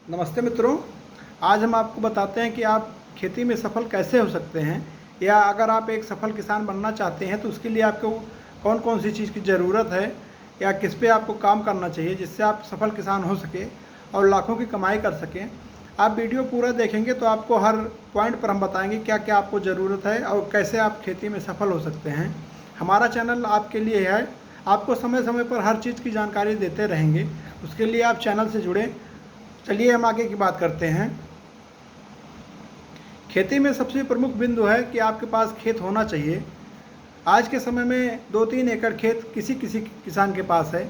नमस्ते मित्रों। आज हम आपको बताते हैं कि आप खेती में सफल कैसे हो सकते हैं, या अगर आप एक सफल किसान बनना चाहते हैं तो उसके लिए आपको कौन कौन सी चीज़ की ज़रूरत है या किस पे आपको काम करना चाहिए जिससे आप सफल किसान हो सके और लाखों की कमाई कर सकें। आप वीडियो पूरा देखेंगे तो आपको हर पॉइंट पर हम बताएंगे क्या क्या आपको ज़रूरत है और कैसे आप खेती में सफल हो सकते हैं। हमारा चैनल आपके लिए है, आपको समय समय पर हर चीज़ की जानकारी देते रहेंगे। उसके लिए आप चैनल से जुड़ें। चलिए हम आगे की बात करते हैं। खेती में सबसे प्रमुख बिंदु है कि आपके पास खेत होना चाहिए। आज के समय में 2-3 एकड़ खेत किसी किसी किसान के पास है।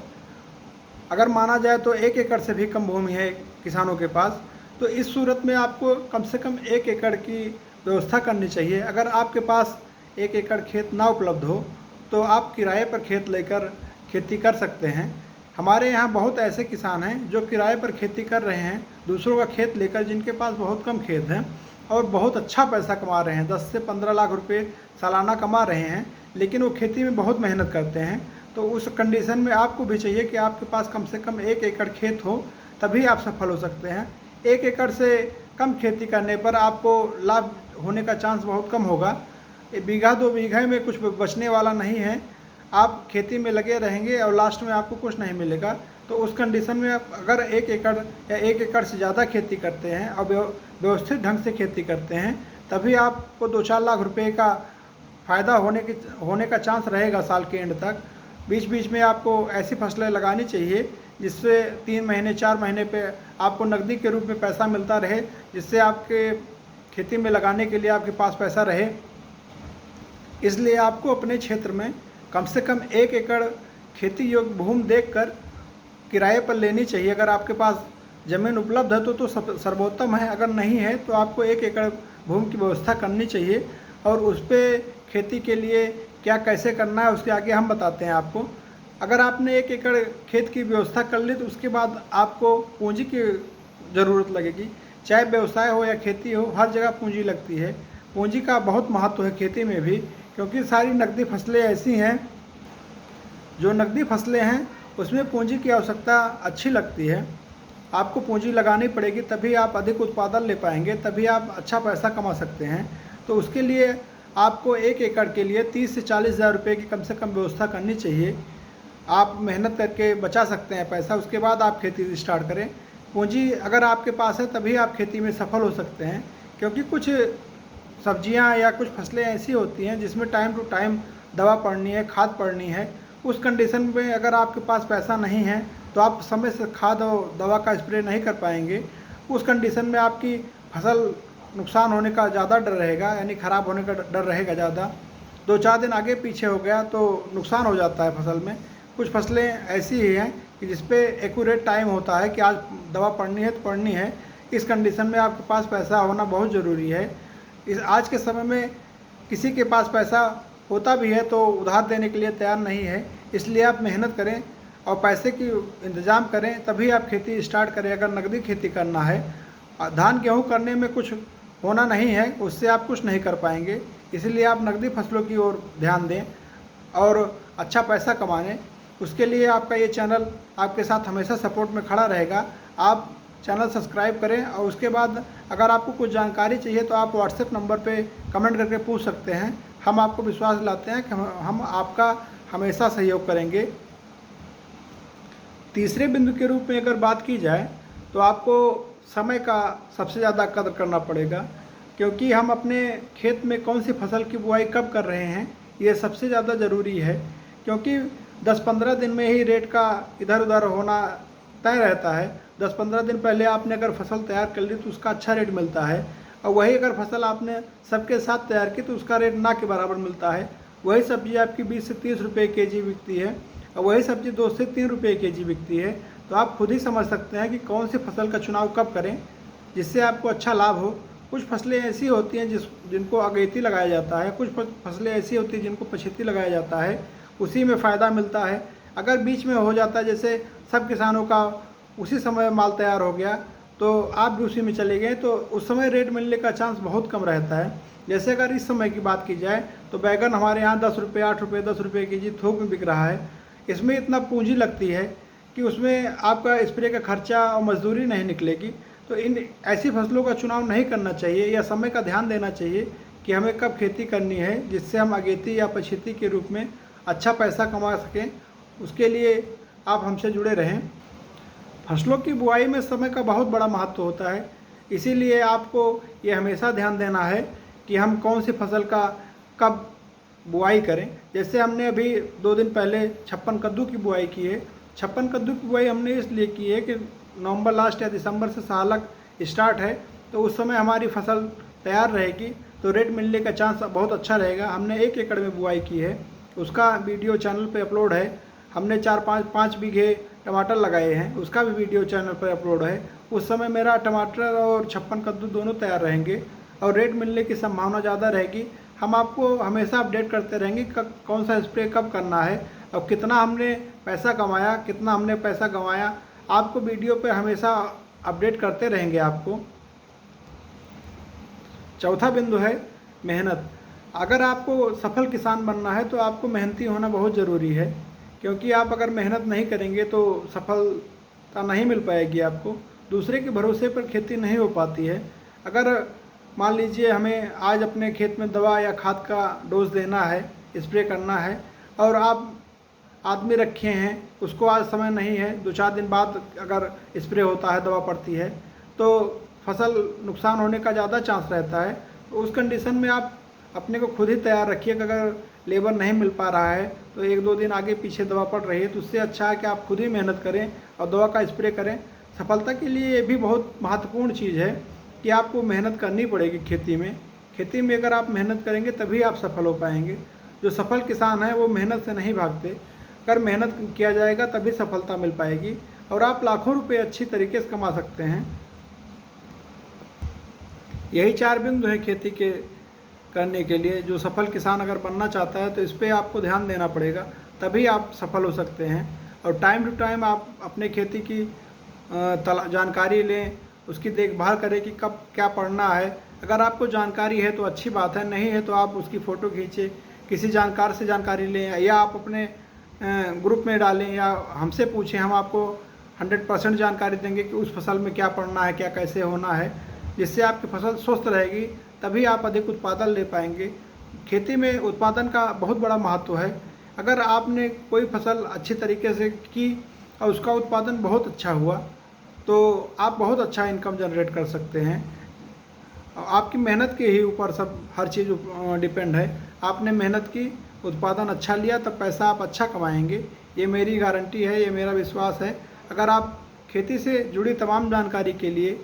अगर माना जाए तो 1 एकड़ से भी कम भूमि है किसानों के पास। तो इस सूरत में आपको कम से कम 1 एकड़ की व्यवस्था करनी चाहिए। अगर आपके पास 1 एकड़ खेत ना उपलब्ध हो तो आप किराए पर खेत लेकर खेती कर सकते हैं। हमारे यहाँ बहुत ऐसे किसान हैं जो किराए पर खेती कर रहे हैं, दूसरों का खेत लेकर, जिनके पास बहुत कम खेत हैं और बहुत अच्छा पैसा कमा रहे हैं। 10 से 15 लाख रुपए सालाना कमा रहे हैं, लेकिन वो खेती में बहुत मेहनत करते हैं। तो उस कंडीशन में आपको भी चाहिए कि आपके पास कम से कम 1 एकड़ खेत हो, तभी आप सफल हो सकते हैं। 1 एकड़ से कम खेती करने पर आपको लाभ होने का चांस बहुत कम होगा। 1-2 बीघा में कुछ बचने वाला नहीं है। आप खेती में लगे रहेंगे और लास्ट में आपको कुछ नहीं मिलेगा। तो उस कंडीशन में आप अगर 1 एकड़ या 1 एकड़ से ज़्यादा खेती करते हैं और व्यवस्थित ढंग से खेती करते हैं, तभी आपको 2-4 लाख रुपए का फ़ायदा होने का चांस रहेगा साल के एंड तक। बीच बीच में आपको ऐसी फसलें लगानी चाहिए जिससे 3 महीने 4 महीने पे आपको नकदी के रूप में पैसा मिलता रहे, जिससे आपके खेती में लगाने के लिए आपके पास पैसा रहे। इसलिए आपको अपने क्षेत्र में कम से कम 1 एकड़ खेती योग्य भूमि देखकर किराए पर लेनी चाहिए। अगर आपके पास ज़मीन उपलब्ध है तो सर्वोत्तम है, अगर नहीं है तो आपको 1 एकड़ भूमि की व्यवस्था करनी चाहिए। और उस पर खेती के लिए क्या कैसे करना है उसके आगे हम बताते हैं आपको। अगर आपने 1 एकड़ खेत की व्यवस्था कर ली तो उसके बाद आपको पूंजी की ज़रूरत लगेगी। चाहे व्यवसाय हो या खेती हो, हर जगह पूंजी लगती है। पूंजी का बहुत महत्व है खेती में भी, क्योंकि सारी नकदी फसलें ऐसी हैं, जो नकदी फसलें हैं उसमें पूंजी की आवश्यकता अच्छी लगती है। आपको पूंजी लगानी पड़ेगी, तभी आप अधिक उत्पादन ले पाएंगे, तभी आप अच्छा पैसा कमा सकते हैं। तो उसके लिए आपको 1 एकड़ के लिए 30 से 40 हज़ार रुपये की कम से कम व्यवस्था करनी चाहिए। आप मेहनत करके बचा सकते हैं पैसा, उसके बाद आप खेती स्टार्ट करें। पूंजी अगर आपके पास है तभी आप खेती में सफल हो सकते हैं, क्योंकि कुछ सब्जियां या कुछ फसलें ऐसी होती हैं जिसमें टाइम टू टाइम दवा पड़नी है, खाद पड़नी है। उस कंडीशन में अगर आपके पास पैसा नहीं है तो आप समय से खाद और दवा का स्प्रे नहीं कर पाएंगे। उस कंडीशन में आपकी फसल नुकसान होने का ज़्यादा डर रहेगा, यानी ख़राब होने का डर रहेगा ज़्यादा। 2-4 दिन आगे पीछे हो गया तो नुकसान हो जाता है फसल में। कुछ फसलें ऐसी ही हैं कि जिस पे एक्यूरेट टाइम होता है कि आज दवा पड़नी है तो पड़नी है। इस कंडीशन में आपके पास पैसा होना बहुत ज़रूरी है। इस आज के समय में किसी के पास पैसा होता भी है तो उधार देने के लिए तैयार नहीं है। इसलिए आप मेहनत करें और पैसे की इंतज़ाम करें, तभी आप खेती स्टार्ट करें। अगर नकदी खेती करना है, धान गेहूँ करने में कुछ होना नहीं है, उससे आप कुछ नहीं कर पाएंगे। इसलिए आप नकदी फसलों की ओर ध्यान दें और अच्छा पैसा कमाएं। उसके लिए आपका ये चैनल आपके साथ हमेशा सपोर्ट में खड़ा रहेगा। आप चैनल सब्सक्राइब करें और उसके बाद अगर आपको कुछ जानकारी चाहिए तो आप व्हाट्सएप नंबर पे कमेंट करके पूछ सकते हैं। हम आपको विश्वास दिलाते हैं कि हम आपका हमेशा सहयोग करेंगे। तीसरे बिंदु के रूप में अगर बात की जाए तो आपको समय का सबसे ज़्यादा कदर करना पड़ेगा, क्योंकि हम अपने खेत में कौन सी फसल की बुआई कब कर रहे हैं ये सबसे ज़्यादा ज़रूरी है। क्योंकि 10-15 दिन में ही रेट का इधर उधर होना तय रहता है। 10-15 दिन पहले आपने अगर फसल तैयार कर ली तो उसका अच्छा रेट मिलता है, और वही अगर फसल आपने सबके साथ तैयार की तो उसका रेट ना के बराबर मिलता है। वही सब्ज़ी आपकी 20 से 30 रुपये केजी बिकती है और वही सब्ज़ी 2 से 3 रुपये केजी बिकती है। तो आप खुद ही समझ सकते हैं कि कौन सी फसल का चुनाव कब करें जिससे आपको अच्छा लाभ हो। कुछ फसलें ऐसी होती हैं जिनको अगेती लगाया जाता है, कुछ फसलें ऐसी होती हैं जिनको पछेती लगाया जाता है, उसी में फ़ायदा मिलता है। अगर बीच में हो जाता है, जैसे सब किसानों का उसी समय माल तैयार हो गया तो आप भी उसी में चले गए, तो उस समय रेट मिलने का चांस बहुत कम रहता है। जैसे अगर इस समय की बात की जाए तो बैगन हमारे यहाँ 10 रुपये, 8 रुपये, 10 रुपये केजी थोक में बिक रहा है। इसमें इतना पूंजी लगती है कि उसमें आपका स्प्रे का खर्चा और मजदूरी नहीं निकलेगी। तो इन ऐसी फसलों का चुनाव नहीं करना चाहिए या समय का ध्यान देना चाहिए कि हमें कब खेती करनी है, जिससे हम अगेती या पछेती के रूप में अच्छा पैसा कमा सकें। उसके लिए आप हमसे जुड़े रहें। फसलों की बुआई में समय का बहुत बड़ा महत्व होता है, इसीलिए आपको ये हमेशा ध्यान देना है कि हम कौन सी फसल का कब बुआई करें। जैसे हमने अभी 2 दिन पहले छप्पन कद्दू की बुआई की है। छप्पन कद्दू की बुआई हमने इसलिए की है कि नवंबर लास्ट या दिसंबर से सालक स्टार्ट है, तो उस समय हमारी फसल तैयार रहेगी, तो रेट मिलने का चांस बहुत अच्छा रहेगा। हमने 1 एकड़ में बुआई की है, उसका वीडियो चैनल पे अपलोड है। हमने 4-5 बीघे टमाटर लगाए हैं, उसका भी वीडियो चैनल पर अपलोड है। उस समय मेरा टमाटर और छप्पन कद्दू दोनों तैयार रहेंगे और रेट मिलने की संभावना ज़्यादा रहेगी। हम आपको हमेशा अपडेट करते रहेंगे कौन सा स्प्रे कब करना है और कितना हमने पैसा कमाया, कितना हमने पैसा गंवाया। आपको वीडियो पे हमेशा अपडेट करते रहेंगे आपको। चौथा बिंदु है मेहनत। अगर आपको सफल किसान बनना है तो आपको मेहनती होना बहुत ज़रूरी है, क्योंकि आप अगर मेहनत नहीं करेंगे तो सफलता नहीं मिल पाएगी आपको। दूसरे के भरोसे पर खेती नहीं हो पाती है। अगर मान लीजिए हमें आज अपने खेत में दवा या खाद का डोज देना है, स्प्रे करना है, और आप आदमी रखे हैं, उसको आज समय नहीं है, 2-4 दिन बाद अगर स्प्रे होता है, दवा पड़ती है, तो फसल नुकसान होने का ज़्यादा चांस रहता है। तो उस कंडीशन में आप अपने को खुद ही तैयार रखिए कि अगर लेबर नहीं मिल पा रहा है तो 1-2 दिन आगे पीछे दवा पड़ रही है, तो उससे अच्छा है कि आप खुद ही मेहनत करें और दवा का स्प्रे करें। सफलता के लिए ये भी बहुत महत्वपूर्ण चीज़ है कि आपको मेहनत करनी पड़ेगी खेती में। खेती में अगर आप मेहनत करेंगे तभी आप सफल हो पाएंगे। जो सफल किसान हैं वो मेहनत से नहीं भागते। अगर मेहनत किया जाएगा तभी सफलता मिल पाएगी और आप लाखों रुपए अच्छी तरीके से कमा सकते हैं। यही 4 बिंदु है खेती के करने के लिए। जो सफल किसान अगर बनना चाहता है तो इस पर आपको ध्यान देना पड़ेगा, तभी आप सफल हो सकते हैं। और टाइम टू टाइम आप अपने खेती की जानकारी लें, उसकी देखभाल करें कि कब क्या पढ़ना है। अगर आपको जानकारी है तो अच्छी बात है, नहीं है तो आप उसकी फ़ोटो खींचे, किसी जानकार से जानकारी लें या आप अपने ग्रुप में डालें या हमसे पूछें। हम आपको 100% जानकारी देंगे कि उस फसल में क्या पढ़ना है, क्या कैसे होना है, जिससे आपकी फसल स्वस्थ रहेगी, तभी आप अधिक उत्पादन ले पाएंगे। खेती में उत्पादन का बहुत बड़ा महत्व है। अगर आपने कोई फसल अच्छी तरीके से की और उसका उत्पादन बहुत अच्छा हुआ तो आप बहुत अच्छा इनकम जनरेट कर सकते हैं। आपकी मेहनत के ही ऊपर सब हर चीज़ डिपेंड है। आपने मेहनत की, उत्पादन अच्छा लिया, तब पैसा आप अच्छा कमाएंगे। ये मेरी गारंटी है, ये मेरा विश्वास है। अगर आप खेती से जुड़ी तमाम जानकारी के लिए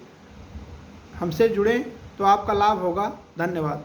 हमसे जुड़ें तो आपका लाभ होगा। धन्यवाद।